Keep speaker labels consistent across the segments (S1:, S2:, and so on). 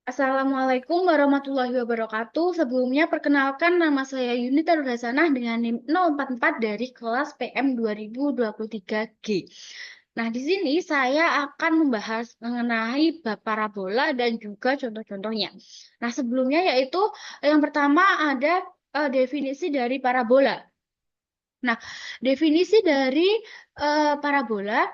S1: Assalamualaikum warahmatullahi wabarakatuh. Sebelumnya perkenalkan nama saya Yunita Nurhasanah dengan NIM 044 dari kelas PM 2023G. Nah, di sini saya akan membahas mengenai bab parabola dan juga contoh-contohnya. Nah, sebelumnya yaitu yang pertama ada definisi dari parabola. Nah, definisi dari parabola.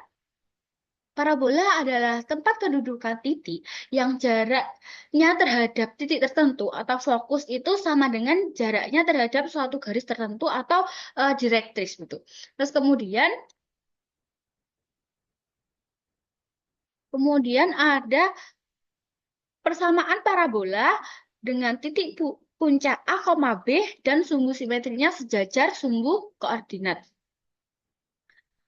S1: Parabola adalah tempat kedudukan titik yang jaraknya terhadap titik tertentu atau fokus itu sama dengan jaraknya terhadap suatu garis tertentu atau direktris gitu. Terus kemudian ada persamaan parabola dengan titik puncak A, B dan sumbu simetrinya sejajar sumbu koordinat.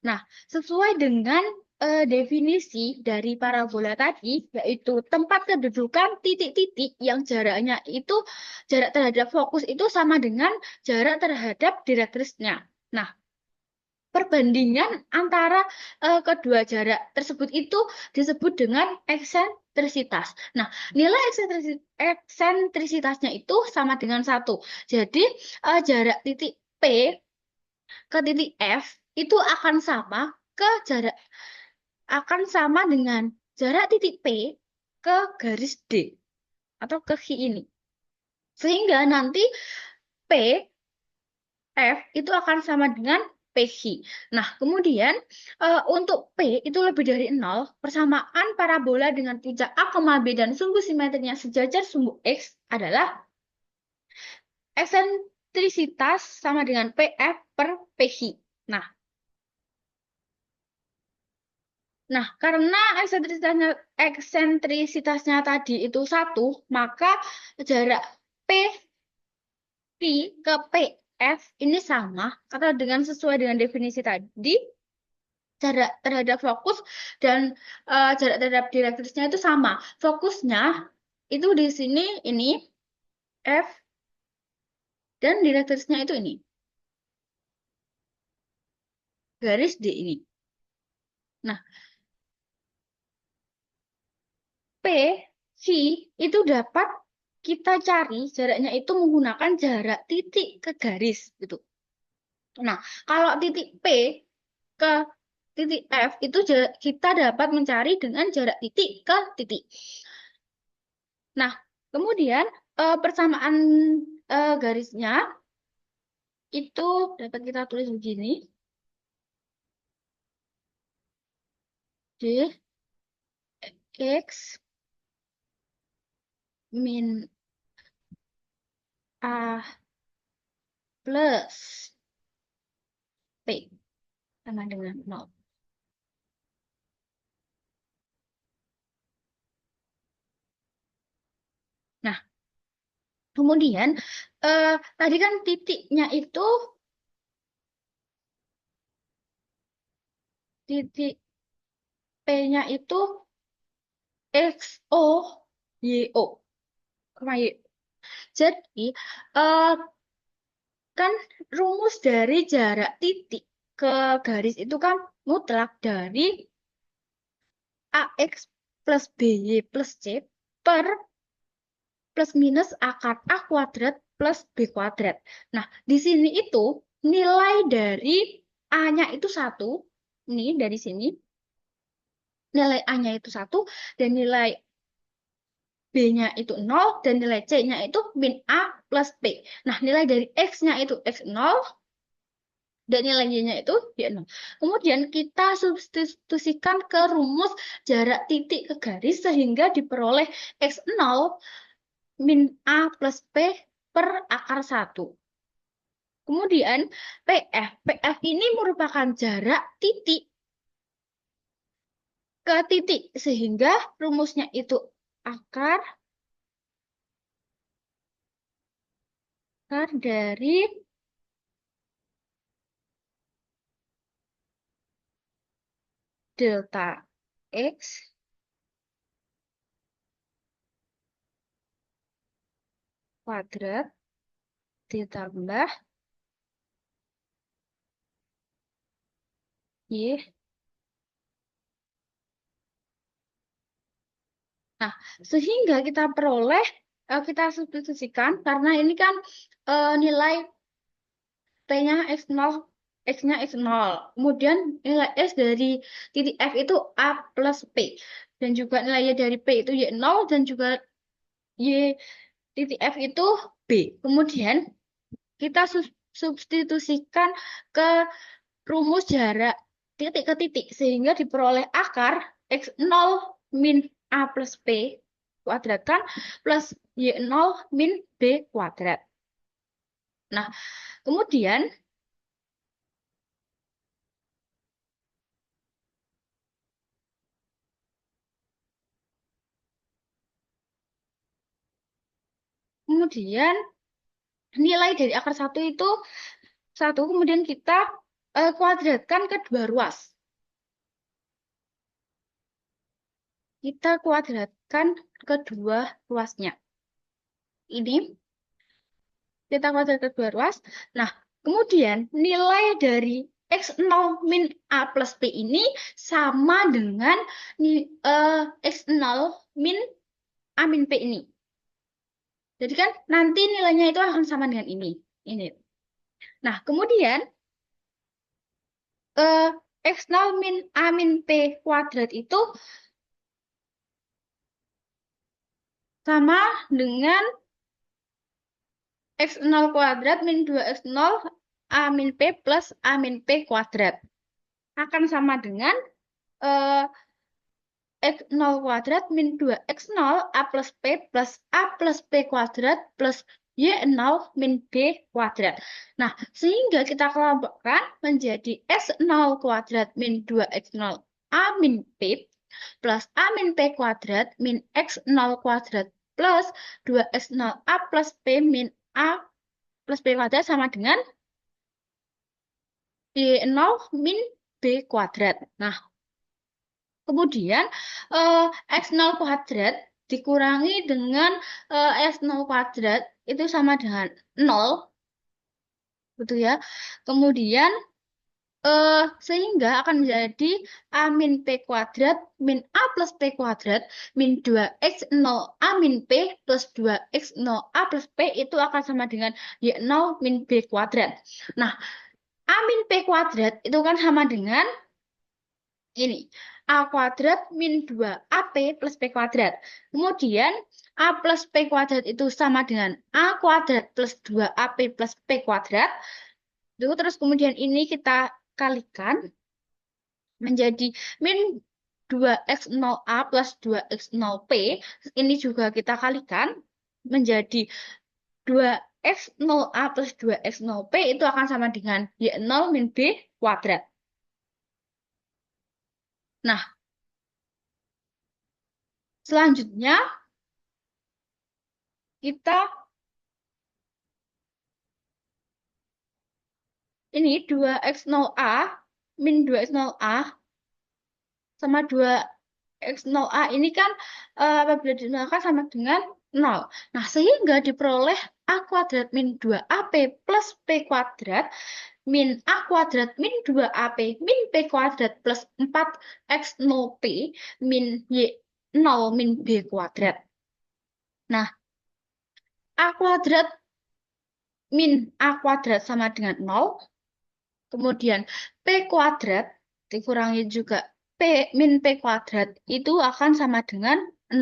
S1: Nah, sesuai dengan definisi dari parabola tadi, yaitu tempat kedudukan titik-titik yang jarak terhadap fokus itu sama dengan jarak terhadap direktrisnya. Nah, perbandingan antara kedua jarak tersebut itu disebut dengan eksentrisitas. Nah, nilai eksentrisitasnya itu sama dengan satu. Jadi, jarak titik P ke titik F itu jarak akan sama dengan jarak titik P ke garis D atau ke H ini. Sehingga nanti P F itu akan sama dengan PH. Nah, kemudian untuk P itu lebih dari 0, persamaan parabola dengan puncak A, B dan sumbu simetrinya sejajar sumbu X adalah eksentrisitas sama dengan PF per PH. Nah, karena eksentrisitasnya tadi itu satu, maka jarak P ke PF ini sama, karena sesuai dengan definisi tadi, jarak terhadap fokus dan jarak terhadap direktrisnya itu sama. Fokusnya itu di sini ini F dan direktrisnya itu ini, garis D ini. Nah, P, V itu dapat kita cari jaraknya itu menggunakan jarak titik ke garis gitu. Nah, kalau titik P ke titik F itu kita dapat mencari dengan jarak titik ke titik. Nah, kemudian persamaan garisnya itu dapat kita tulis begini. D X min A plus P sama dengan 0. Nah, kemudian tadi kan titik P-nya itu X O Y O, koma Y. Jadi eh, kan rumus dari jarak titik ke garis itu kan mutlak dari AX plus BY plus C per plus minus akar A kuadrat plus B kuadrat. Nah, di sini itu nilai dari A-nya itu satu, ini dari sini, nilai A-nya itu satu, dan nilai B-nya itu 0, dan nilai C-nya itu min A plus B. Nah, nilai dari X-nya itu X0, dan nilai Y-nya itu Y0. Kemudian kita substitusikan ke rumus jarak titik ke garis sehingga diperoleh X0 min A plus B per akar 1. Kemudian PF ini merupakan jarak titik ke titik. Sehingga rumusnya itu akar dari delta X kuadrat ditambah Y Nah, sehingga kita peroleh, kita substitusikan, karena ini kan nilai P-nya X0, X-nya X0. Kemudian nilai S dari titik F itu A plus P. Dan juga nilainya dari P itu Y0, dan juga Y titik F itu B. Kemudian kita substitusikan ke rumus jarak titik ke titik, sehingga diperoleh akar X0 min A plus P kuadratkan plus Y0 min B kuadrat. Nah, kemudian kemudian nilai dari akar satu itu satu, kemudian kita kuadratkan ke dua ruas. Kita kuadratkan ke dua ruasnya. Ini kita kuadrat ke dua ruas. Nah, kemudian nilai dari X0 min A plus P ini sama dengan X0 min A min P ini. Jadi kan nanti nilainya itu akan sama dengan ini. Ini. Nah, kemudian eh, X0 min A min P kuadrat itu sama dengan X0 kuadrat min 2X0 A min P plus A min P kuadrat. Akan sama dengan X0 kuadrat min 2X0 A plus P plus A plus P kuadrat plus Y0 min B kuadrat. Nah, sehingga kita kelompokkan menjadi S0 kuadrat min 2X0 A min P plus A min P kuadrat min X0 kuadrat plus 2X0 A plus P min A plus B kuadrat sama dengan Y0 min B kuadrat. Nah, kemudian X0 kuadrat dikurangi dengan S0 kuadrat itu sama dengan 0. Betul ya. Kemudian sehingga akan menjadi A min P kuadrat min A plus P kuadrat min 2X0 A min P plus 2X0 A plus P itu akan sama dengan Y0 min B kuadrat. Nah, A min P kuadrat itu kan sama dengan ini. A kuadrat min 2AP plus P kuadrat. Kemudian A plus P kuadrat itu sama dengan A kuadrat plus 2AP plus P kuadrat. Terus kemudian ini kita kalikan menjadi min 2X0A plus 2X0P. Ini juga kita kalikan menjadi 2X0A plus 2X0P itu akan sama dengan Y0 min B kuadrat. Nah, selanjutnya kita ini 2X0A min 2X0A sama 2X0A ini kan apabila dinolkan sama dengan 0. Nah, sehingga diperoleh A kuadrat min 2AP plus P kuadrat min A kuadrat min 2AP min P kuadrat plus 4X0P min Y0 min B kuadrat. Nah, A kuadrat min A kuadrat sama dengan 0. Kemudian P kuadrat dikurangi juga P min P kuadrat itu akan sama dengan 0.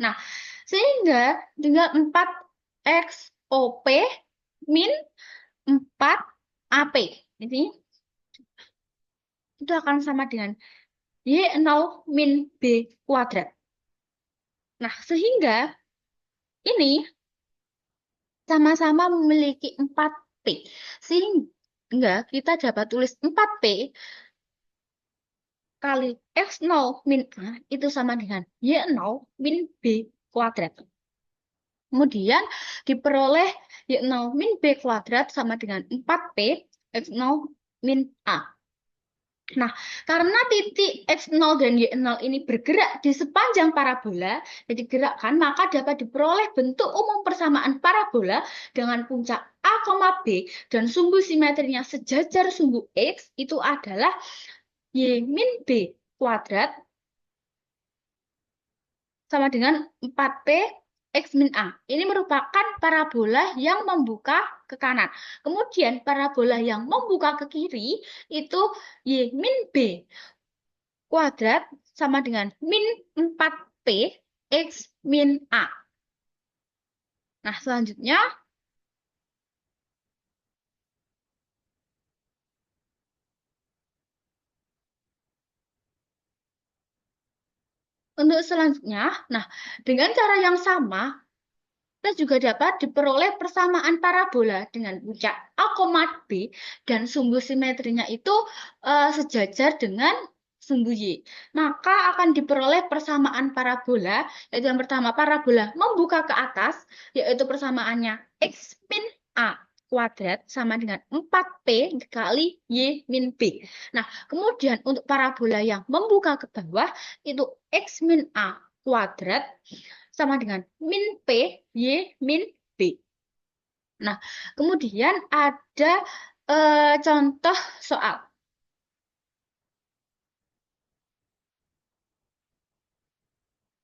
S1: Nah, sehingga dengan 4XOP min 4AP. Ini itu akan sama dengan Y0 min B kuadrat. Nah, sehingga ini sama-sama memiliki 4P. Sehingga kita dapat tulis 4P kali X0 min A itu sama dengan Y0 min B kuadrat. Kemudian diperoleh Y0 min B kuadrat sama dengan 4P X0 min A. Nah, karena titik X0 dan Y0 ini bergerak di sepanjang parabola, jadi gerakan, maka dapat diperoleh bentuk umum persamaan parabola dengan puncak A, B dan sumbu simetrinya sejajar sumbu X itu adalah Y min B kuadrat sama dengan 4P X min A. Ini merupakan parabola yang membuka ke kanan. Kemudian parabola yang membuka ke kiri itu Y min B kuadrat sama dengan min 4P X min A. Nah, selanjutnya untuk selanjutnya, nah dengan cara yang sama kita juga dapat diperoleh persamaan parabola dengan puncak A, B dan sumbu simetrinya itu sejajar dengan sumbu Y. Maka akan diperoleh persamaan parabola, yaitu yang pertama parabola membuka ke atas, yaitu persamaannya X min A kuadrat sama dengan 4P dikali Y min B. Nah, kemudian untuk parabola yang membuka ke bawah, itu X min A kuadrat sama dengan min P, Y, min B. Nah, kemudian ada contoh soal.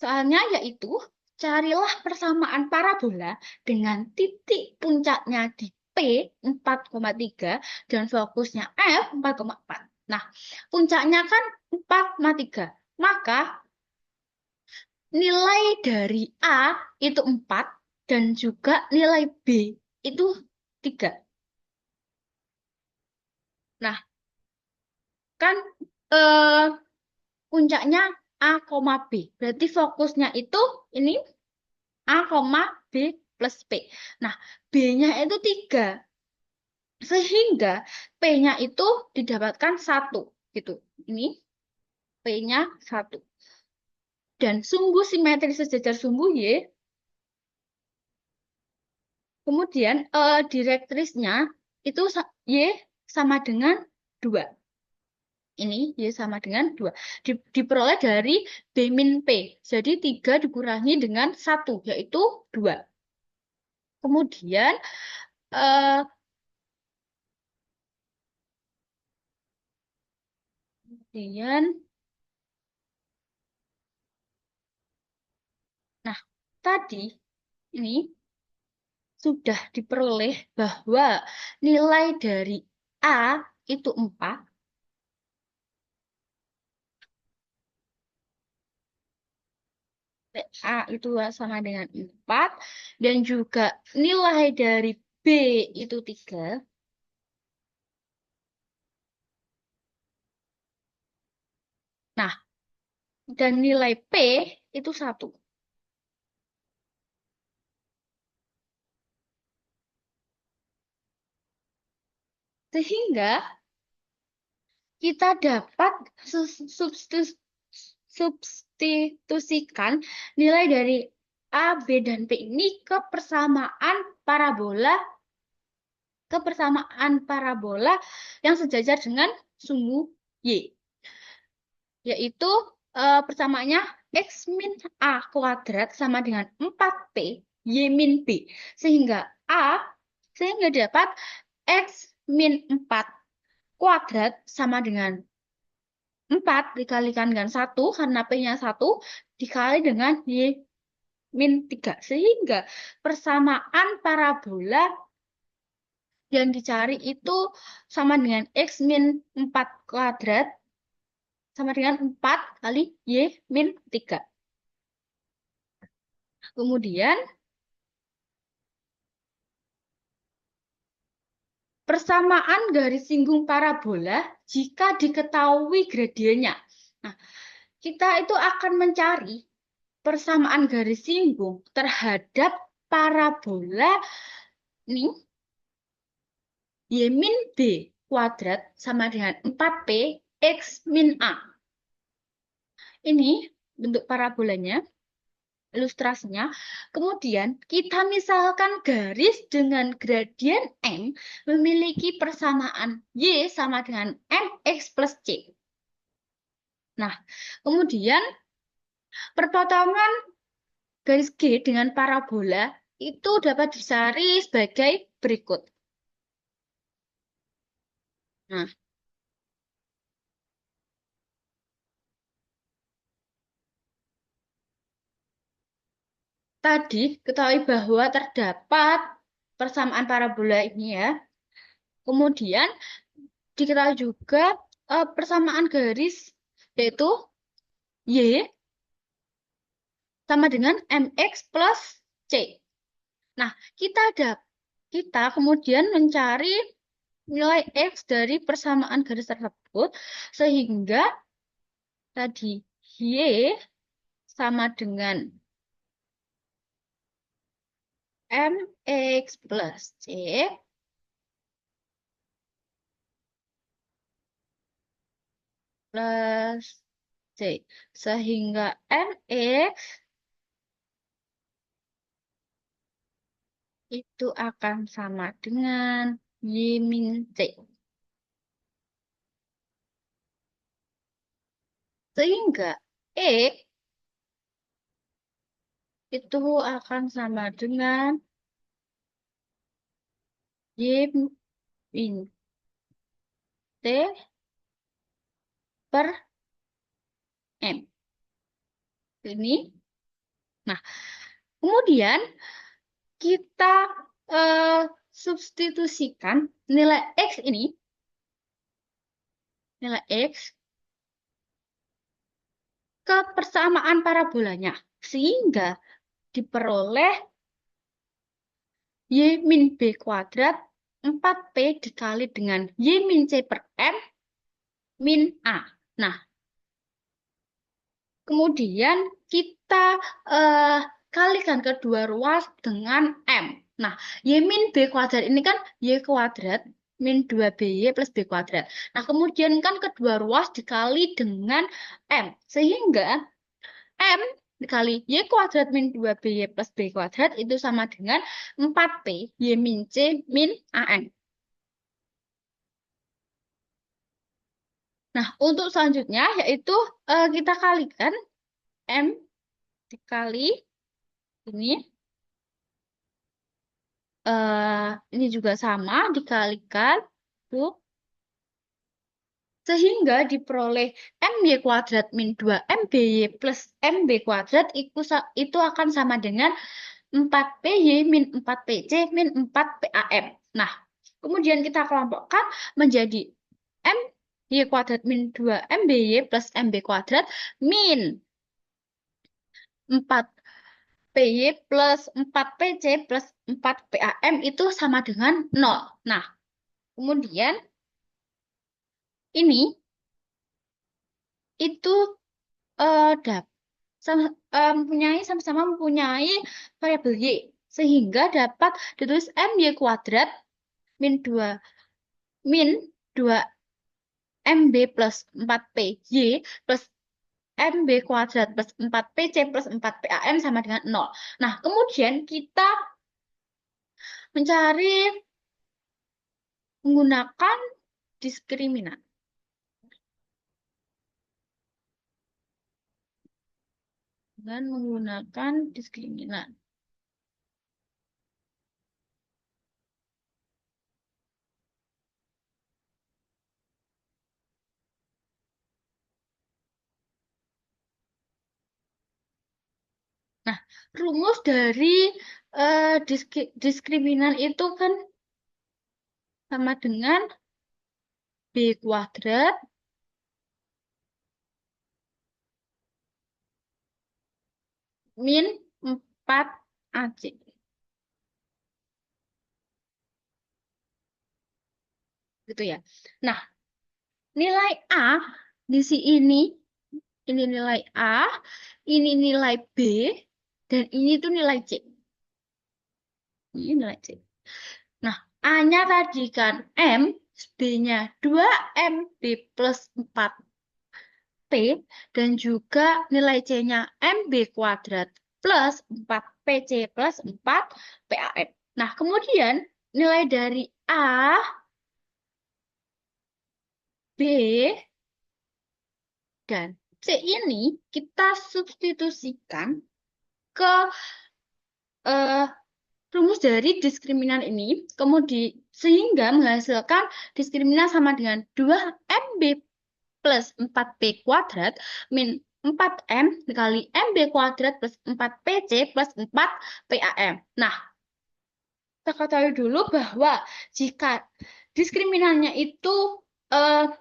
S1: Soalnya yaitu, carilah persamaan parabola dengan titik puncaknya di P 4,3 dan fokusnya F 4,4. Nah, puncaknya kan 4,3. Maka nilai dari A itu 4 dan juga nilai B itu 3. Nah, kan eh, puncaknya A, B. Berarti fokusnya itu ini A, B plus P. Nah, B-nya itu 3. Sehingga P-nya itu didapatkan 1. Gitu. Ini P-nya 1. Dan sumbu simetri sejajar sumbu Y. Kemudian direktrisnya itu Y sama dengan 2. Ini Y sama dengan 2. Diperoleh dari B min P. Jadi 3 dikurangi dengan 1, yaitu 2. Kemudian, eh, kemudian, nah, tadi ini sudah diperoleh bahwa nilai dari A itu 4, A itu sama dengan 4, dan juga nilai dari B itu 3. Nah, dan nilai P itu 1. Sehingga kita dapat substitusikan nilai dari A, B, dan P ini ke persamaan parabola yang sejajar dengan sumbu Y. Yaitu persamaannya X min A kuadrat sama dengan 4P Y min B. Sehingga dapat X min 4 kuadrat sama dengan 4 dikalikan dengan 1 karena P-nya 1 dikali dengan Y min 3. Sehingga persamaan parabola yang dicari itu sama dengan X min 4 kuadrat sama dengan 4 kali Y min 3. Kemudian persamaan garis singgung parabola jika diketahui gradiennya. Nah, kita itu akan mencari persamaan garis singgung terhadap parabola ini Y min B kuadrat sama dengan 4P X min A. Ini bentuk parabolanya, ilustrasinya. Kemudian kita misalkan garis dengan gradien M memiliki persamaan Y sama dengan MX plus C. Nah, kemudian perpotongan garis G dengan parabola itu dapat dicari sebagai berikut. Nah, tadi ketahui bahwa terdapat persamaan parabola ini ya. Kemudian diketahui juga persamaan garis yaitu Y sama dengan MX plus C. Nah, kita kemudian mencari nilai X dari persamaan garis tersebut sehingga tadi Y sama dengan MX plus C plus C. Sehingga MX itu akan sama dengan Y min C. Sehingga X itu akan sama dengan Y min T per M. Ini. Nah, kemudian kita substitusikan nilai X ini, nilai X ke persamaan parabolanya. Sehingga diperoleh Y min B kuadrat 4P dikali dengan Y min C per M min A. Nah, kemudian kita kalikan kedua ruas dengan M. Nah, Y min B kuadrat ini kan Y kuadrat min 2BY plus B kuadrat. Nah, kemudian kan kedua ruas dikali dengan M. Sehingga M dikali Y kuadrat min 2BY plus B kuadrat itu sama dengan 4P Y min C min AM. Nah, untuk selanjutnya yaitu kita kalikan M dikali ini. Ini juga sama dikalikan tuh, sehingga diperoleh MY kuadrat min 2 MBY plus MB kuadrat itu akan sama dengan 4PY min 4PC min 4PAM. Nah, kemudian kita kelompokkan menjadi MY kuadrat min 2 MBY plus MB kuadrat min 4PY plus 4PC plus 4PAM itu sama dengan 0. Nah, kemudian ini itu sama-sama mempunyai variabel Y, sehingga dapat ditulis MY kuadrat min 2 MB plus 4PY plus MB kuadrat plus 4PC plus 4PAM sama dengan 0. Nah, kemudian kita mencari menggunakan diskriminan. Dengan menggunakan diskriminan. Nah, rumus dari diskriminan itu kan sama dengan B kuadrat min 4AC. Gitu ya. Nah, nilai A di sini, ini nilai A, ini nilai B, dan ini tuh nilai C. Ini nilai C. Nah, A-nya tadi kan M, B-nya 2MB plus 4P, dan juga nilai C-nya MB kuadrat plus 4PC plus 4PAM. Nah, kemudian nilai dari A, B, dan C ini kita substitusikan ke rumus dari diskriminan ini, kemudian sehingga menghasilkan diskriminan sama dengan 2MB plus 4P kuadrat min 4M dikali MB kuadrat plus 4PC plus 4PAM. Nah, kita ketahui dulu bahwa jika diskriminannya itu eh,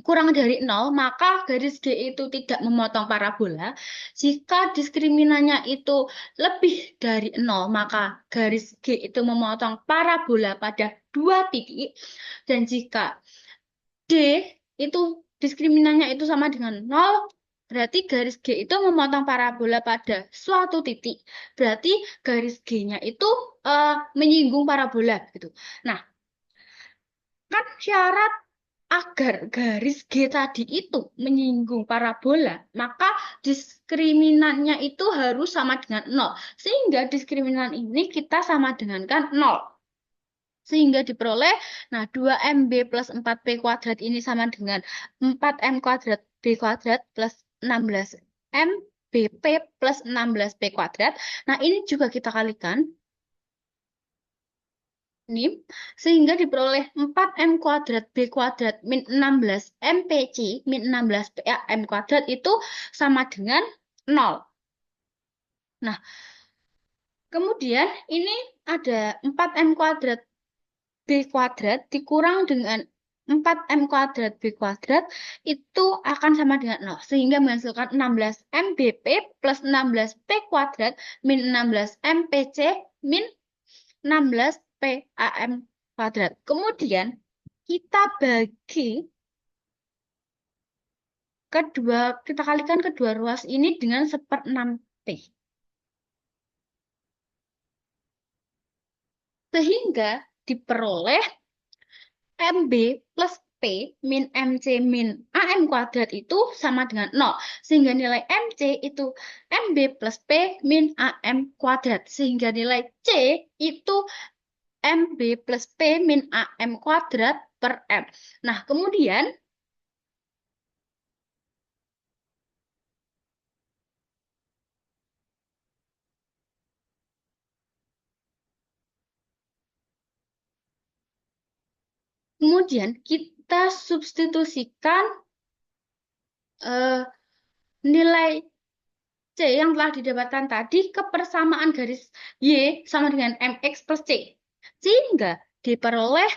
S1: kurang dari 0, maka garis G itu tidak memotong parabola. Jika diskriminannya itu lebih dari 0, maka garis G itu memotong parabola pada 2 titik. Dan jika D itu diskriminannya itu sama dengan 0, berarti garis G itu memotong parabola pada suatu titik. Berarti garis G-nya itu menyinggung parabola gitu. Nah, kan syarat agar garis G tadi itu menyinggung parabola, maka diskriminannya itu harus sama dengan 0. Sehingga diskriminan ini kita sama dengan kan 0. Sehingga diperoleh, nah 2MB plus 4P kuadrat ini sama dengan 4M kuadrat B kuadrat plus 16MBP plus 16P kuadrat. Nah ini juga kita kalikan. Ini, sehingga diperoleh 4M kuadrat B kuadrat min 16 MPC min 16 PAM kuadrat itu sama dengan 0. Nah, kemudian ini ada 4M kuadrat B kuadrat dikurang dengan 4M kuadrat B kuadrat itu akan sama dengan 0. Sehingga menghasilkan 16 MBP plus 16 P kuadrat min 16 MPC min 16 PAM kuadrat. Kemudian kita bagi kita kalikan kedua ruas ini dengan 1/6P. Sehingga diperoleh MB plus P min MC min AM kuadrat itu sama dengan 0. Sehingga nilai MC itu MB plus P min AM kuadrat. Sehingga nilai C itu MB plus P min AM kuadrat per M. Nah, kemudian kita substitusikan nilai C yang telah didapatkan tadi ke persamaan garis Y sama dengan MX plus C. Sehingga diperoleh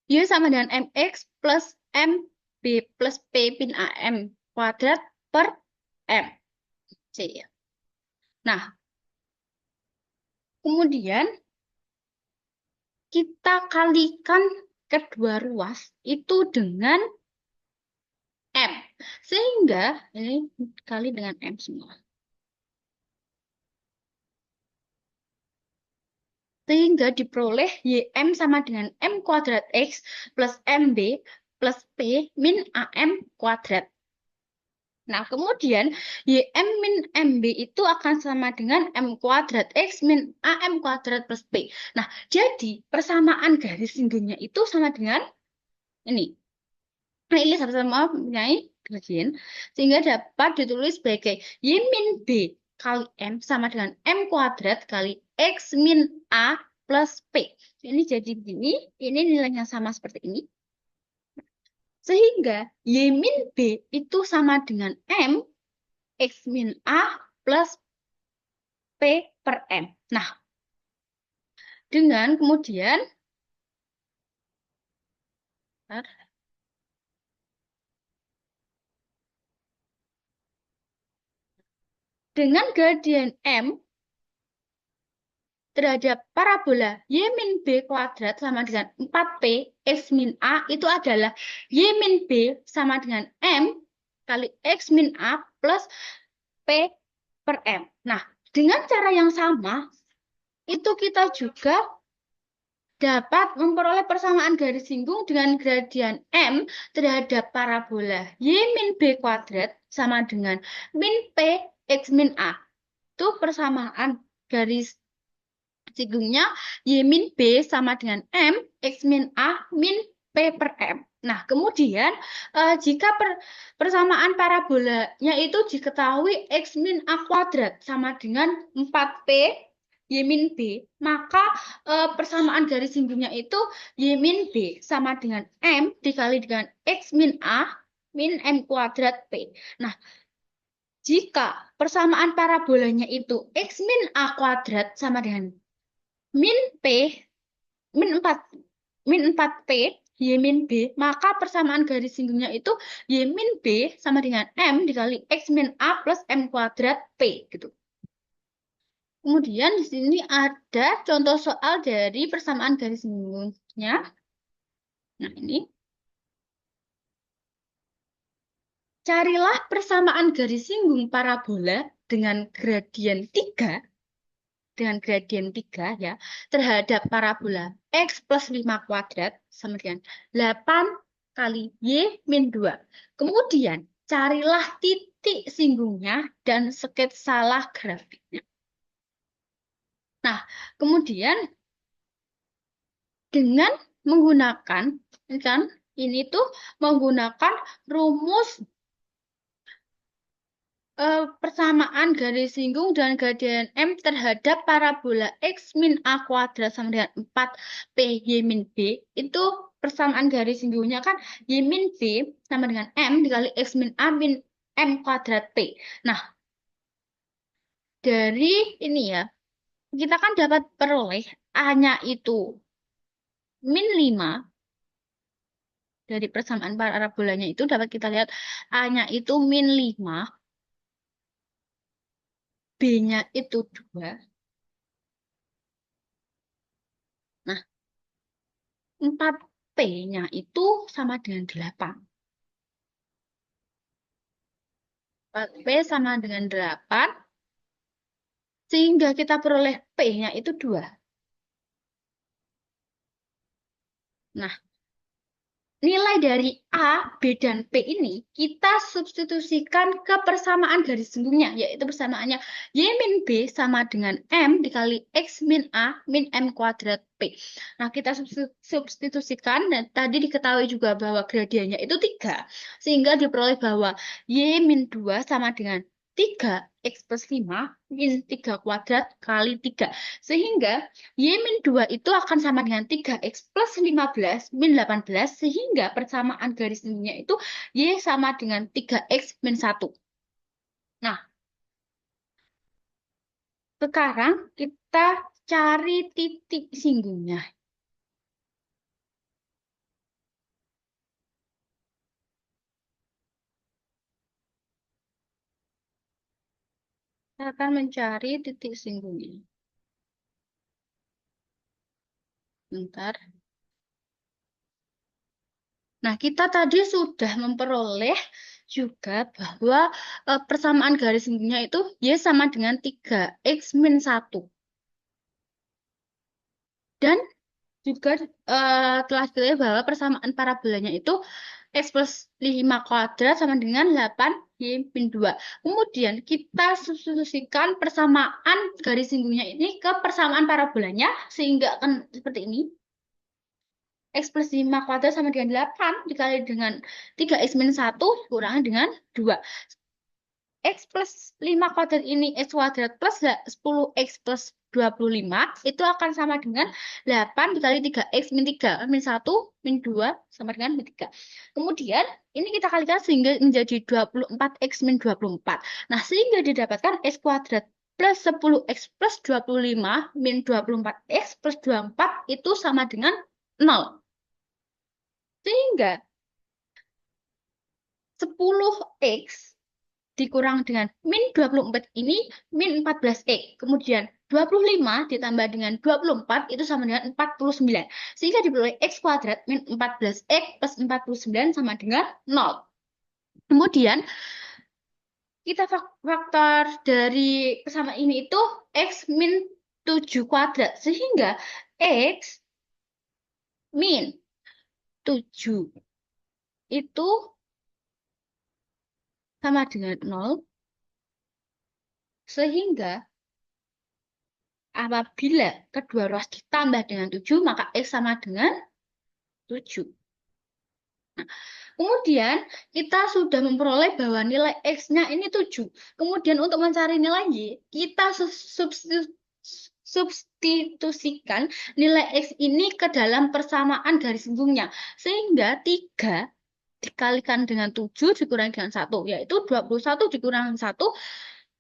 S1: Y sama dengan MX plus MB plus P min AM kuadrat per M. C. Nah, kemudian kita kalikan kedua ruas itu dengan M. Sehingga ini kali dengan M semua. Sehingga diperoleh YM sama dengan M kuadrat X plus MB plus P min AM kuadrat. Nah, kemudian YM min MB itu akan sama dengan M kuadrat X min AM kuadrat plus P. Nah, jadi persamaan garis singgungnya itu sama dengan ini. Nah, ini sama-sama mempunyai gradien. Sehingga dapat ditulis sebagai Y min B kali M sama dengan M kuadrat kali X min A plus P. Ini jadi begini, ini nilainya sama seperti ini. Sehingga Y min B itu sama dengan M X min A plus P per M. Nah, dengan kemudian dengan gradien M terhadap parabola Y min B kuadrat sama dengan 4P X min A itu adalah Y min B sama dengan M kali X min A plus P per M. Nah, dengan cara yang sama, itu kita juga dapat memperoleh persamaan garis singgung dengan gradien M terhadap parabola Y min B kuadrat sama dengan min P X min A. Itu persamaan garis singgungnya Y min B sama dengan M X min A min P per M. Nah, kemudian jika persamaan parabolanya itu diketahui X min A kuadrat sama dengan 4P Y min B, maka persamaan garis singgungnya itu Y min B sama dengan M dikali dengan X min A min M kuadrat P. Nah, jika persamaan parabolanya itu X min A kuadrat sama dengan min P, min 4, min 4P, Y min B, maka persamaan garis singgungnya itu Y min B sama dengan M dikali X min A plus M kuadrat P, gitu. Kemudian di sini ada contoh soal dari persamaan garis singgungnya. Nah, ini. Carilah persamaan garis singgung parabola dengan gradien 3 ya terhadap parabola X plus 5 kuadrat sama dengan 8 kali Y min 2. Kemudian carilah titik singgungnya dan sketsalah grafiknya. Nah, kemudian dengan menggunakan ini tuh menggunakan rumus persamaan garis singgung dan gradien M terhadap parabola X min A kuadrat sama dengan 4 P Y min B, itu persamaan garis singgungnya kan Y min B sama dengan M dikali X min A min M kuadrat P. Nah, dari ini ya, kita kan dapat peroleh A-nya itu min 5. Dari persamaan parabolanya itu dapat kita lihat A-nya itu min 5, B-nya itu 2. Nah, 4P-nya itu sama dengan 8. 4P sama dengan 8, sehingga kita peroleh P-nya itu 2. Nah, nilai dari A, B, dan P ini kita substitusikan ke persamaan garis singgungnya, yaitu persamaannya Y min B sama dengan M dikali X min A min M kuadrat P. Nah, kita substitusikan, dan tadi diketahui juga bahwa gradiennya itu 3, sehingga diperoleh bahwa Y min 2 sama dengan 3X plus 5 min 3 kuadrat kali 3. Sehingga Y min 2 itu akan sama dengan 3X plus 15 min 18. Sehingga persamaan garis singgungnya itu Y sama dengan 3X min 1. Nah, sekarang kita cari titik singgungnya. Kita akan mencari titik singgungnya. Bentar. Nah, kita tadi sudah memperoleh juga bahwa persamaan garis singgungnya itu Y sama dengan 3X min 1. Dan juga telah diketahui bahwa persamaan parabolanya itu X plus 5 kuadrat sama dengan 8 Y min 2. Kemudian kita substitusikan persamaan garis singgungnya ini ke persamaan parabolanya, sehingga akan seperti ini. X plus 5 kuadrat sama dengan 8 dikali dengan 3X min 1 kurang dengan 2. X plus 5 kuadrat ini X kuadrat plus 10X plus 25 itu akan sama dengan 8 dikali 3X min 3. Min 1, min 2 sama dengan min 3. Kemudian ini kita kalikan sehingga menjadi 24X min 24. Nah, sehingga didapatkan X kuadrat plus 10X plus 25 min 24X plus 24 itu sama dengan 0. Sehingga 10X dikurang dengan min 24 ini min 14X. Kemudian 25 ditambah dengan 24 itu sama dengan 49. Sehingga diperoleh X kuadrat min 14X plus 49 sama dengan 0. Kemudian kita faktor dari persamaan ini itu X min 7 kuadrat. Sehingga X min 7 itu sama dengan 0. Sehingga apabila kedua ruas ditambah dengan 7, maka X sama dengan 7. Nah, kemudian kita sudah memperoleh bahwa nilai X-nya ini 7. Kemudian untuk mencari nilai Y, kita substitusikan nilai X ini ke dalam persamaan garis singgungnya. Sehingga 3 dikalikan dengan 7 dikurangi dengan 1, yaitu 21 dikurangi 1,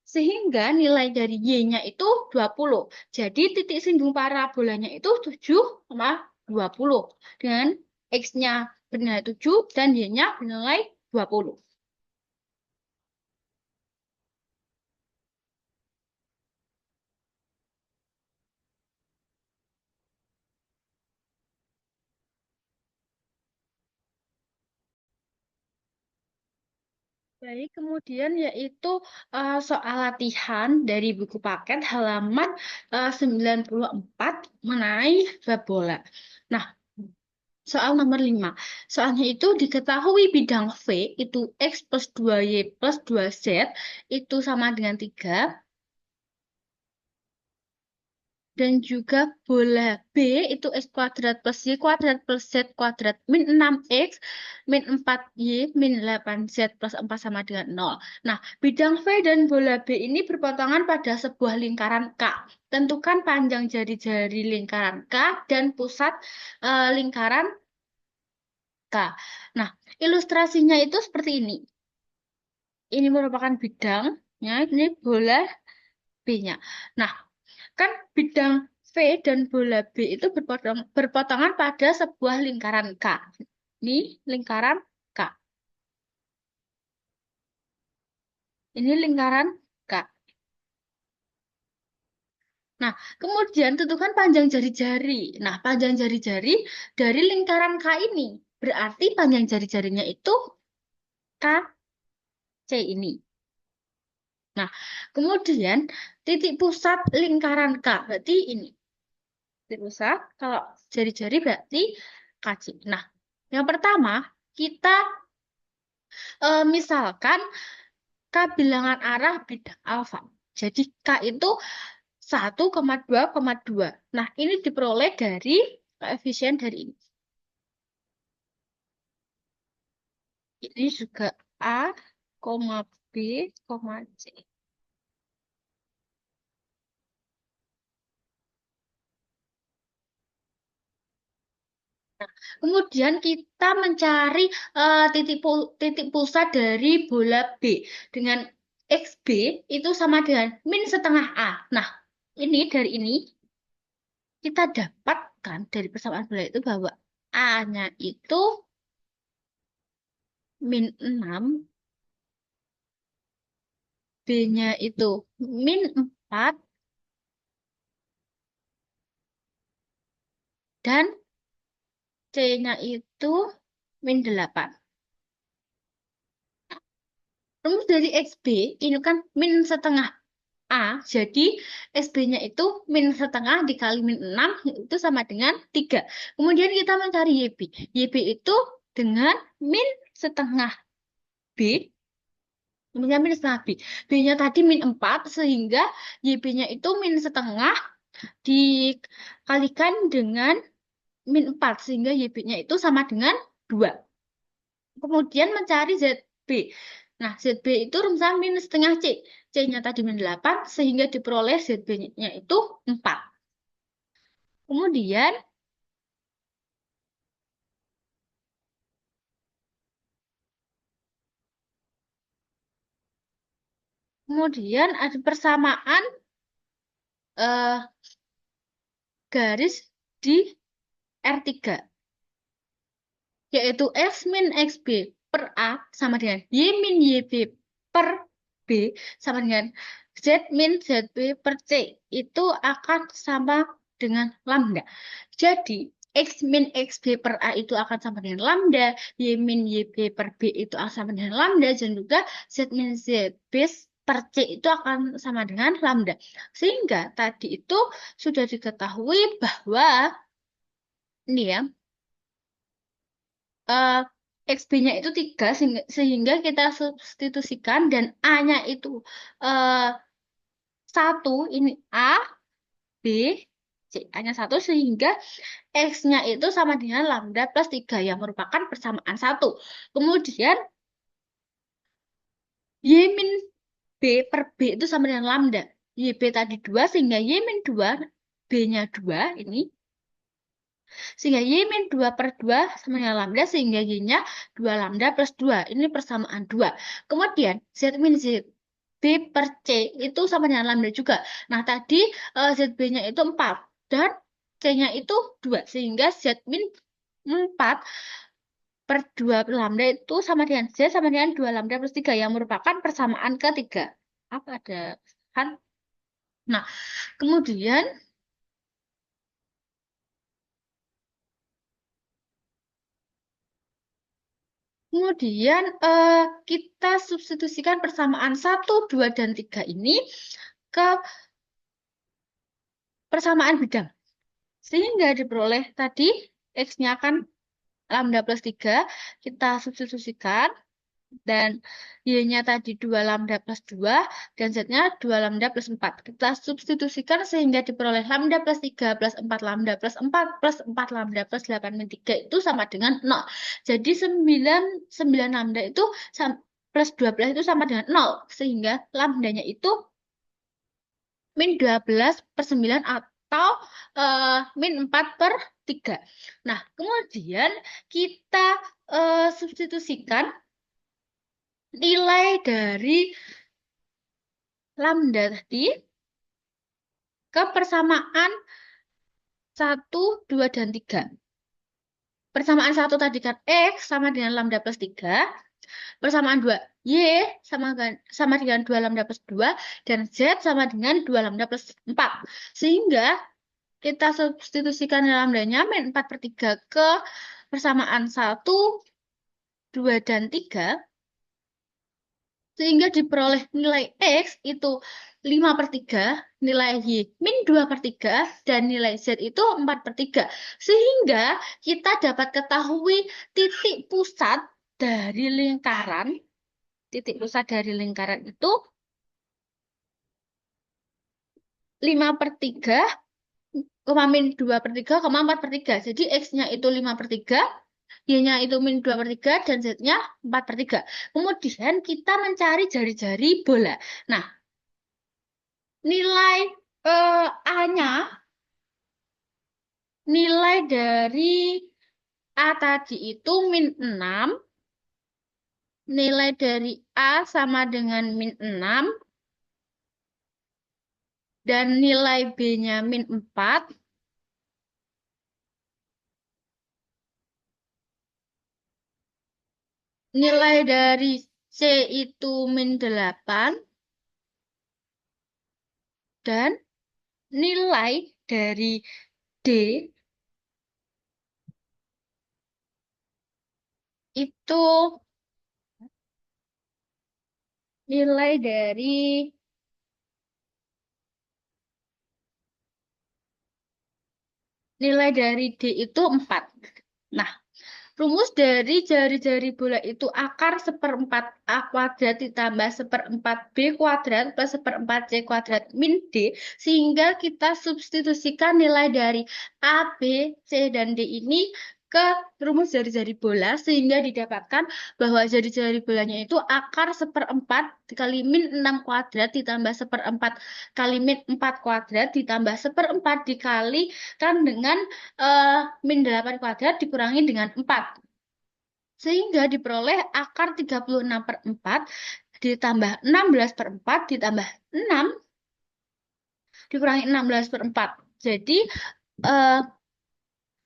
S1: sehingga nilai dari Y-nya itu 20. Jadi titik singgung parabolanya itu 7,20. Dengan X-nya bernilai 7 dan Y-nya bernilai 20. Baik, kemudian yaitu soal latihan dari buku paket halaman 94 mengenai bab bola. Nah, soal nomor 5. Soalnya itu diketahui bidang V itu X plus 2Y plus 2Z itu sama dengan 3. Dan juga bola B itu X kuadrat plus Y kuadrat plus Z kuadrat min 6X min 4Y min 8Z plus 4 sama dengan 0. Nah, bidang V dan bola B ini berpotongan pada sebuah lingkaran K. Tentukan panjang jari-jari lingkaran K dan pusat lingkaran K. Nah, ilustrasinya itu seperti ini. Ini merupakan bidangnya, ini bola B-nya. Nah, kan bidang V dan bola B itu berpotongan pada sebuah lingkaran K. Ini lingkaran K. Ini lingkaran K. Nah, kemudian tentukan panjang jari-jari. Nah, panjang jari-jari dari lingkaran K ini. Berarti panjang jari-jarinya itu KC ini. Nah, kemudian titik pusat lingkaran K. Berarti ini. Titik pusat, kalau jari-jari berarti KC. Nah, yang pertama, kita misalkan K bilangan arah bidang alfa. Jadi K itu 1,2,2. Nah, ini diperoleh dari koefisien dari ini. Ini juga A, B, C. Kemudian kita mencari titik pusat dari bola B dengan XB itu sama dengan min setengah A. Nah, ini dari ini kita dapatkan dari persamaan bola itu bahwa A-nya itu min 6, B-nya itu min 4, dan C-nya itu min 8. Rumus dari XB ini kan min setengah A, jadi SB-nya itu min setengah dikali min 6 itu sama dengan 3. Kemudian kita mencari YB. YB itu dengan min setengah B, kemudian min setengah B. B-nya tadi min 4, sehingga YB-nya itu min setengah dikalikan dengan min 4, sehingga YB-nya itu sama dengan 2. Kemudian mencari ZB. Nah, ZB itu rumusan min setengah C. C-nya tadi min 8, sehingga diperoleh ZB-nya itu 4. Kemudian, ada persamaan eh, garis di R3. Yaitu X min XB per A sama dengan Y min YB per B sama dengan Z min ZB per C. Itu akan sama dengan lambda. Jadi, X min XB per A itu akan sama dengan lambda, Y min YB per B itu akan sama dengan lambda, dan juga Z min ZB per C itu akan sama dengan lambda. Sehingga tadi itu sudah diketahui bahwa ini ya, XB-nya itu 3, sehingga kita substitusikan, dan A-nya itu 1, ini A, B, C. A-nya 1, sehingga X-nya itu sama dengan lambda plus 3, yang merupakan persamaan 1. Kemudian, Y min B per B itu sama dengan lambda. YB tadi 2, sehingga Y min 2, B-nya 2, ini Sehingga Y min 2 per 2 sama dengan lambda, sehingga Y-nya 2 lambda plus 2. Ini persamaan 2. Kemudian Z min Z B per C itu sama dengan lambda juga. Nah, tadi ZB-nya itu 4 dan C-nya itu 2. Sehingga Z min 4 per 2 lambda itu sama dengan Z sama dengan 2 lambda plus 3 yang merupakan persamaan ketiga. Apa ada kan? Nah, kemudian Kemudian kita substitusikan persamaan 1, 2, dan 3 ini ke persamaan bidang. Sehingga diperoleh tadi X-nya kan lambda plus 3, kita substitusikan. Dan Y-nya tadi 2 lambda plus 2, dan Z-nya 2 lambda plus 4. Kita substitusikan sehingga diperoleh lambda plus 3 plus 4 lambda plus 4 plus 4 lambda plus 8 min 3 itu sama dengan 0. Jadi 9 lambda itu plus 12 itu sama dengan 0. Sehingga lambdanya itu min 12 per 9 atau min 4 per 3. Nah, kemudian kita substitusikan nilai dari lambda tadi ke persamaan 1, 2, dan 3. Persamaan 1 tadi kan X sama dengan lambda plus 3. Persamaan 2 Y sama dengan 2 lambda plus 2. Dan Z sama dengan 2 lambda plus 4. Sehingga kita substitusikan lambdanya min 4 per 3 ke persamaan 1, 2, dan 3. Sehingga diperoleh nilai X itu 5 per 3, nilai Y min 2 per 3, dan nilai Z itu 4 per 3. Sehingga kita dapat ketahui titik pusat dari lingkaran. Titik pusat dari lingkaran itu 5 per 3, min 2 per 3, 4 per 3. Jadi X-nya itu 5 per 3, Y-nya itu min 2 per 3, dan Z-nya 4 per 3. Kemudian kita mencari jari-jari bola. Nah, nilai A-nya, nilai dari A tadi itu min 6, nilai dari A sama dengan min 6, dan nilai B-nya min 4, nilai dari C itu min 8, dan nilai dari D itu nilai dari D itu 4. Nah, rumus dari jari-jari bola itu akar seperempat A kuadrat ditambah seperempat B kuadrat plus seperempat C kuadrat min D. Sehingga kita substitusikan nilai dari A, B, C, dan D ini ke rumus jari-jari bola. Sehingga didapatkan bahwa jari-jari bolanya itu akar seperempat dikali min 6 kuadrat ditambah seperempat kali min 4 kuadrat ditambah seperempat dikalikan dengan min 8 kuadrat dikurangi dengan 4. Sehingga diperoleh akar 36 per 4 ditambah 16 per 4 ditambah 6 dikurangi 16 per 4. Jadi eh,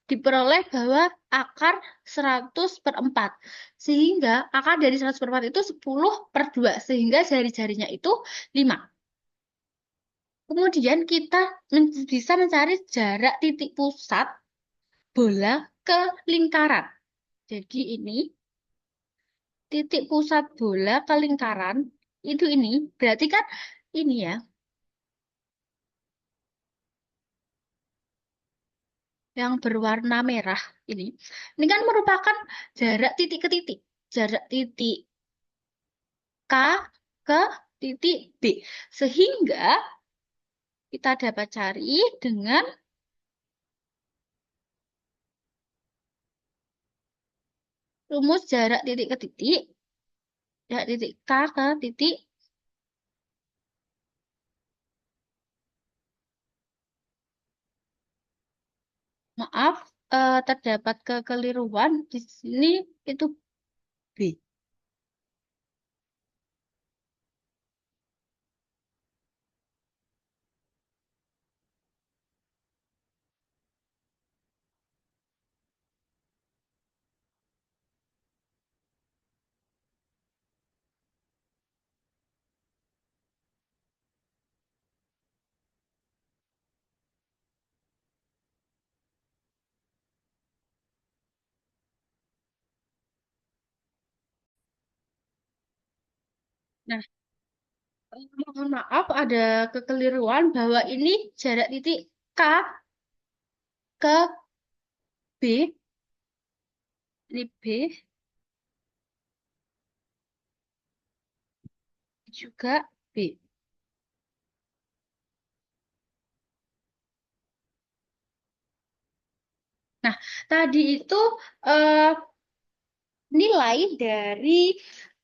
S1: diperoleh bahwa akar 100 per 4. Sehingga akar dari 100 per 4 itu 10 per 2. Sehingga jari-jarinya itu 5. Kemudian kita bisa mencari jarak titik pusat bola ke lingkaran. Jadi ini titik pusat bola ke lingkaran itu ini berarti kan ini ya yang berwarna merah ini kan merupakan jarak titik ke titik, jarak titik K ke titik B, sehingga kita dapat cari dengan rumus jarak titik ke titik, jarak titik K ke titik maaf terdapat kekeliruan di sini itu B. Nah, mohon maaf ada kekeliruan bahwa ini jarak titik K ke B, ini B juga B. Nah, tadi itu eh, nilai dari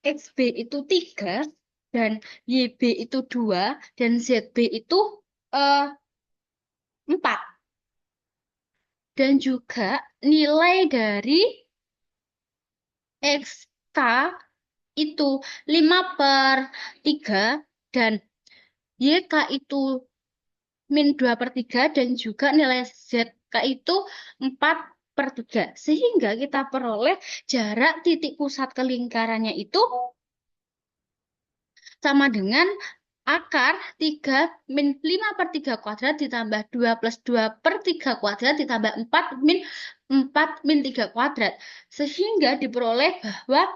S1: XB itu 3 dan YB itu 2 dan ZB itu eh, 4. Dan juga nilai dari XK itu 5/3 dan YK itu -2/3 dan juga nilai ZK itu 4/3. Sehingga kita peroleh jarak titik pusat ke lingkarannya itu sama dengan akar 3 min 5/3 kuadrat ditambah 2 plus 2/3 kuadrat ditambah 4 min 4 min 3 kuadrat. Sehingga diperoleh bahwa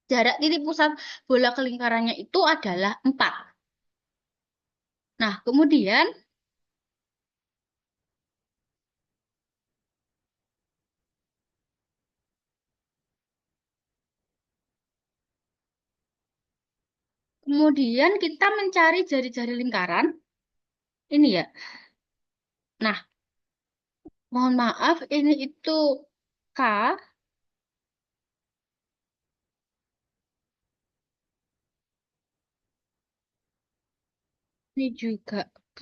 S1: jarak titik pusat bola ke lingkarannya itu adalah 4. Nah, kemudian kita mencari jari-jari lingkaran. Ini ya. Nah, mohon maaf, ini itu K, ini juga K,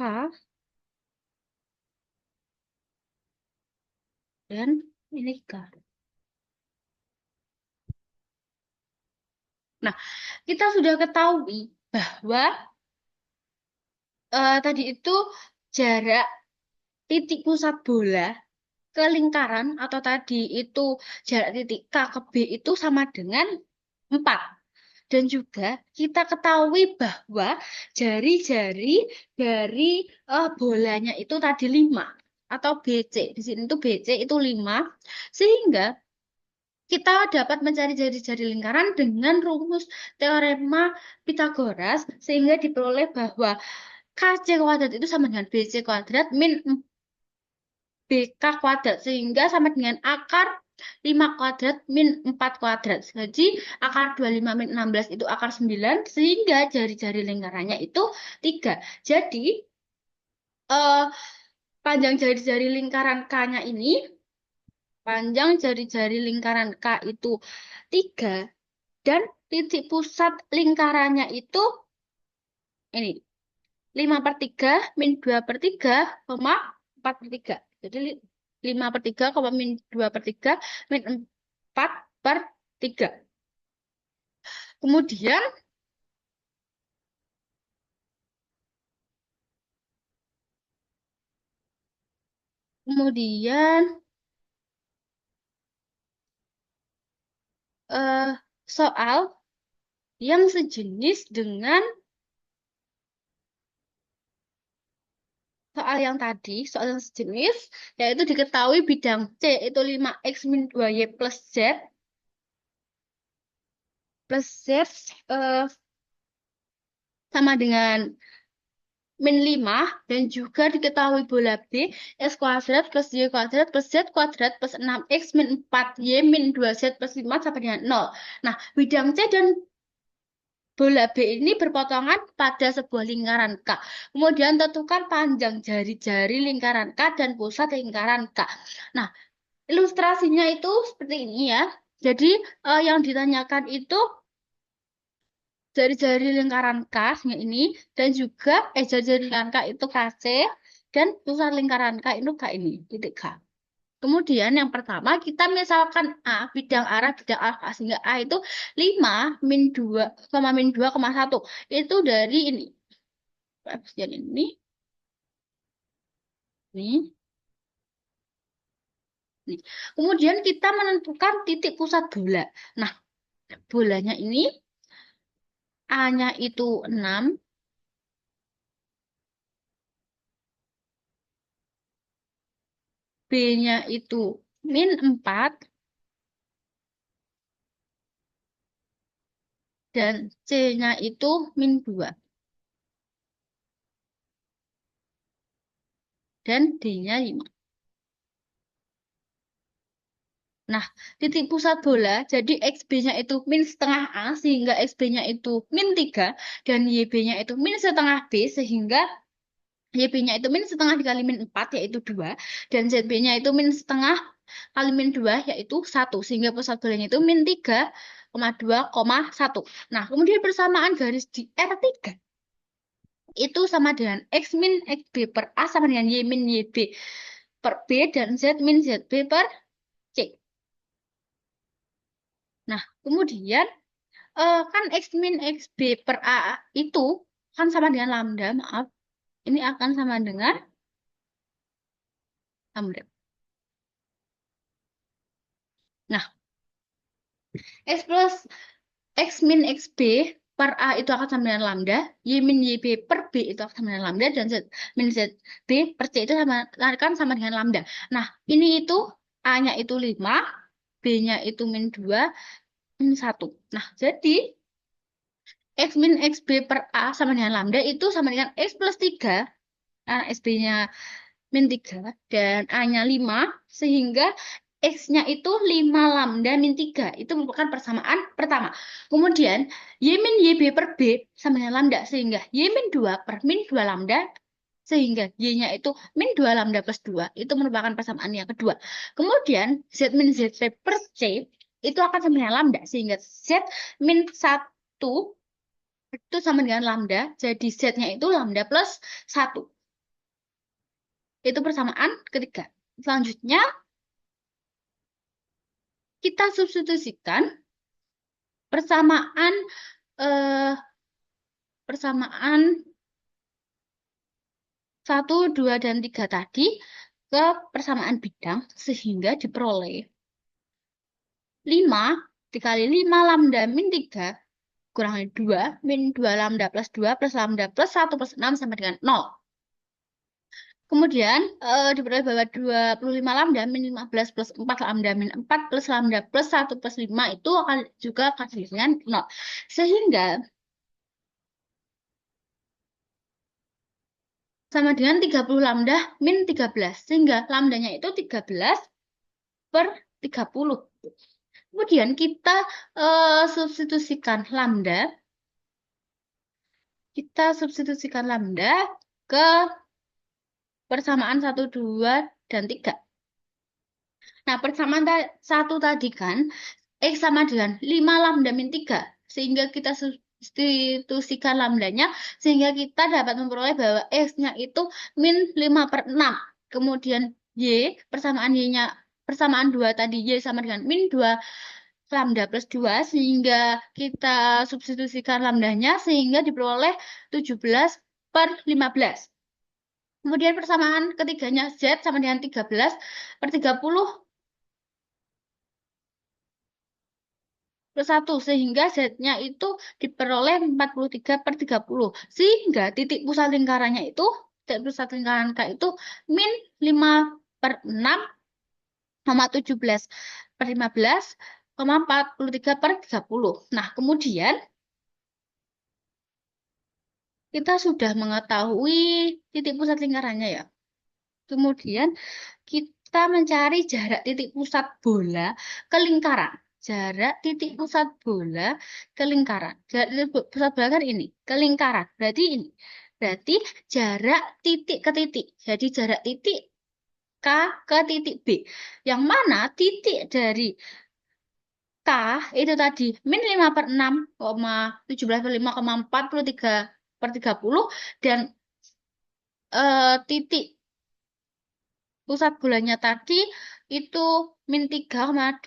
S1: dan ini K. Nah, kita sudah ketahui bahwa tadi itu jarak titik pusat bola ke lingkaran atau tadi itu jarak titik K ke B itu sama dengan 4. Dan juga kita ketahui bahwa jari-jari dari bolanya itu tadi 5 atau BC. Di sini tuh BC itu 5. Sehingga kita dapat mencari jari-jari lingkaran dengan rumus teorema Pitagoras sehingga diperoleh bahwa KC kuadrat itu sama dengan BC kuadrat min BK kuadrat sehingga sama dengan akar 5 kuadrat min 4 kuadrat. Jadi akar 25 min 16 itu akar 9 sehingga jari-jari lingkarannya itu 3. Jadi eh, panjang jari-jari lingkaran K-nya ini, panjang jari-jari lingkaran K itu 3 dan titik pusat lingkarannya itu ini 5/3 min 2/3, 4/3. Jadi 5/3, min 2/3, min 4/3. Kemudian, kemudian eh, soal yang sejenis dengan soal yang tadi, soal yang sejenis, yaitu diketahui bidang C itu 5x min 2y plus Z sama dengan min 5 dan juga diketahui bola B x kuadrat plus y kuadrat plus z kuadrat plus 6x min 4y min 2z plus 5 sama dengan 0. Nah, bidang C dan bola B ini berpotongan pada sebuah lingkaran K. Kemudian tentukan panjang jari-jari lingkaran K dan pusat lingkaran K. Nah, ilustrasinya itu seperti ini ya. Jadi yang ditanyakan itu jari-jari lingkaran K ini dan juga jari-jari lingkaran K itu KC dan pusat lingkaran K itu K ini titik K. Kemudian yang pertama kita misalkan A, bidang arah, bidang alfa, sehingga A itu 5 min 2, min 2,1. Itu dari ini. Koefisien ini. Nih. Kemudian kita menentukan titik pusat bola. Nah, bolanya ini A-nya itu 6, B-nya itu min 4, dan C-nya itu min 2. Dan D-nya 5. Nah, titik pusat bola, jadi XB-nya itu min setengah A, sehingga XB-nya itu min 3, dan YB-nya itu min setengah B, sehingga YB-nya itu min setengah dikali min 4, yaitu 2, dan ZB-nya itu min setengah kali min 2, yaitu 1, sehingga pusat bolanya itu min 3,2,1. Nah, kemudian persamaan garis di R3 itu sama dengan X min XB per A sama dengan Y min YB per B, dan Z min ZB per C. Nah, kemudian kan X min XB per A itu kan sama dengan lambda, maaf. Ini akan sama dengan lambda. Nah, X plus X min XB per A itu akan sama dengan lambda, Y min YB per B itu akan sama dengan lambda, dan Z min ZB per C itu kan sama dengan lambda. Nah, ini itu A-nya itu 5, B-nya itu min 2, min 1. Nah, jadi X min XB per A sama dengan lambda itu sama dengan X plus 3, karena SB-nya min 3, dan A-nya 5, sehingga X-nya itu 5 lambda min 3. Itu merupakan persamaan pertama. Kemudian, Y min YB per B sama dengan lambda, sehingga Y min 2 per min 2 lambda, sehingga Y-nya itu min 2 lambda plus 2. Itu merupakan persamaan yang kedua. Kemudian, Z min ZB per C itu akan sama dengan lambda, sehingga Z min 1 itu sama dengan lambda, jadi Z-nya itu lambda plus 1. Itu persamaan ketiga. Selanjutnya, kita substitusikan persamaan eh, persamaan 1, 2, dan 3 tadi ke persamaan bidang, sehingga diperoleh 5 dikali 5 lambda min 3 kurangi 2 min 2 lambda plus lambda plus 1 plus 6 sama dengan 0. Kemudian diperoleh bahwa 25 lambda min 15 plus 4 lambda min 4 plus lambda plus 1 plus 5 itu akan juga akan sama dengan 0. Sehingga sama dengan 30 lambda min 13. Sehingga lambdanya itu 13 per 30. Kemudian kita substitusikan lambda. Kita substitusikan lambda ke persamaan 1, 2, dan 3. Nah, persamaan 1 tadi kan X sama dengan 5 lambda min 3. Sehingga kita substitusikan lambdanya, sehingga kita dapat memperoleh bahwa X-nya itu min 5 per 6. Kemudian Y, persamaan 2 tadi, Y sama dengan min 2 lambda plus 2, sehingga kita substitusikan lambdanya, sehingga diperoleh 17 per 15. Kemudian persamaan ketiganya Z sama dengan 13 per 30 plus 1, sehingga Z-nya itu diperoleh 43 per 30. Sehingga titik pusat lingkarannya itu, titik pusat lingkaran K itu min 5 per 6, 17 per 15, 43 per 30. Nah, kemudian kita sudah mengetahui titik pusat lingkarannya ya. Kemudian kita mencari jarak titik pusat bola ke lingkaran. Jarak titik pusat bola ke lingkaran. Jarak titik pusat bola kan ini, ke lingkaran. Berarti ini. Berarti jarak titik ke titik. Jadi jarak titik K ke titik B. Yang mana titik dari K itu tadi min 5 per 6, 17 per 5, 43 per 30, dan titik pusat bulannya tadi itu min 3,2,1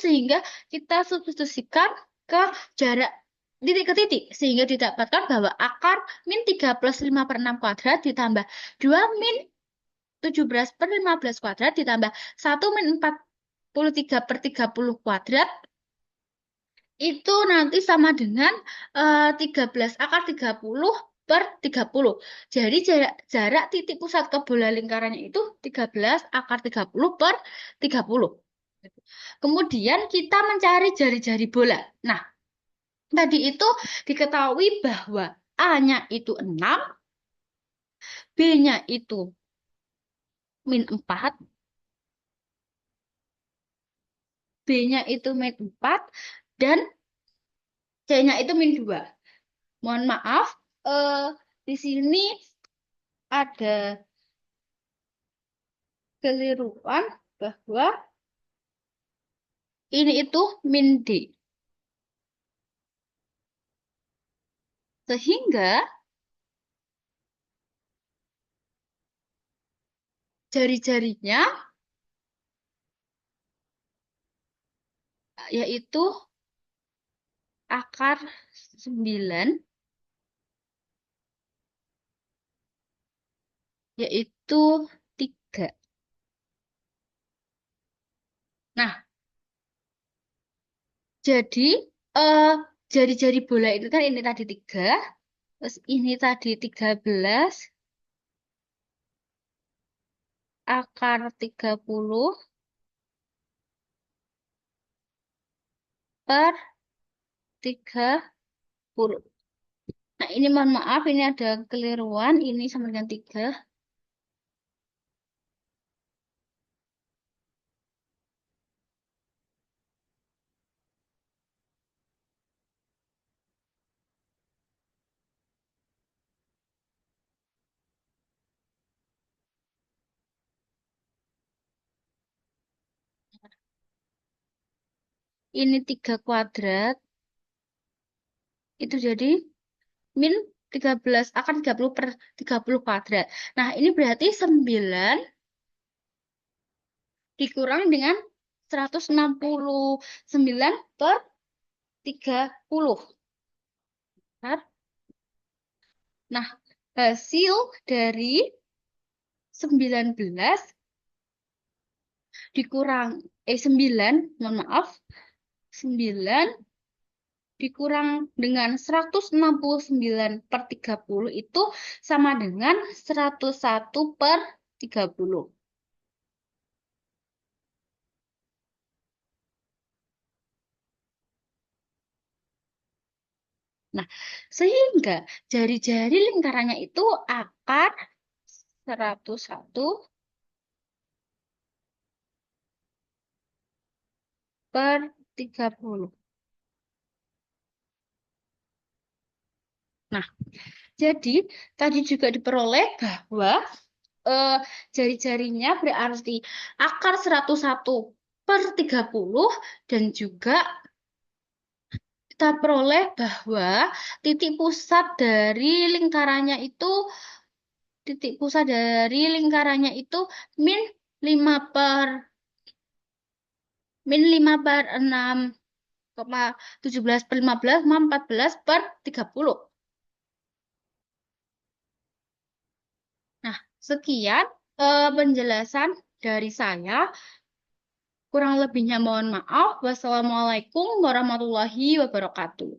S1: sehingga kita substitusikan ke jarak titik ke titik sehingga didapatkan bahwa akar min 3 plus 5 per 6 kuadrat ditambah 2 min 17 per 15 kuadrat ditambah 1 min 43 per 30 kuadrat itu nanti sama dengan 13 akar 30 per 30. Jadi jarak titik pusat ke bola lingkarannya itu 13 akar 30 per 30. Kemudian kita mencari jari-jari bola. Nah, tadi itu diketahui bahwa A-nya itu 6, B-nya itu min 4, B-nya itu min 4, dan C-nya itu min 2. Mohon maaf, di sini ada keliruan bahwa ini itu min D. Sehingga jari-jarinya yaitu akar 9 yaitu 3. Nah, jadi jari-jari bola itu kan ini tadi 3, terus ini tadi 13 akar 30 per 30. Nah, ini mohon maaf, ini ada keliruan, ini sama dengan 3. Ini 3 kuadrat, itu jadi min 13 akan 30 per 30 kuadrat. Nah, ini berarti 9 dikurang dengan 169 per 30. Nah, hasil dari 19 dikurang 9, mohon maaf, 9 dikurang dengan 169 per 30 itu sama dengan 101 per 30. Nah, sehingga jari-jari lingkarannya itu akar 101 per 30. Nah, jadi tadi juga diperoleh bahwa jari-jarinya berarti akar 101 per 30 dan juga kita peroleh bahwa titik pusat dari lingkarannya itu min 5 per 6, 17 per 15, 14 per 30. Nah, sekian penjelasan dari saya. Kurang lebihnya mohon maaf. Wassalamualaikum warahmatullahi wabarakatuh.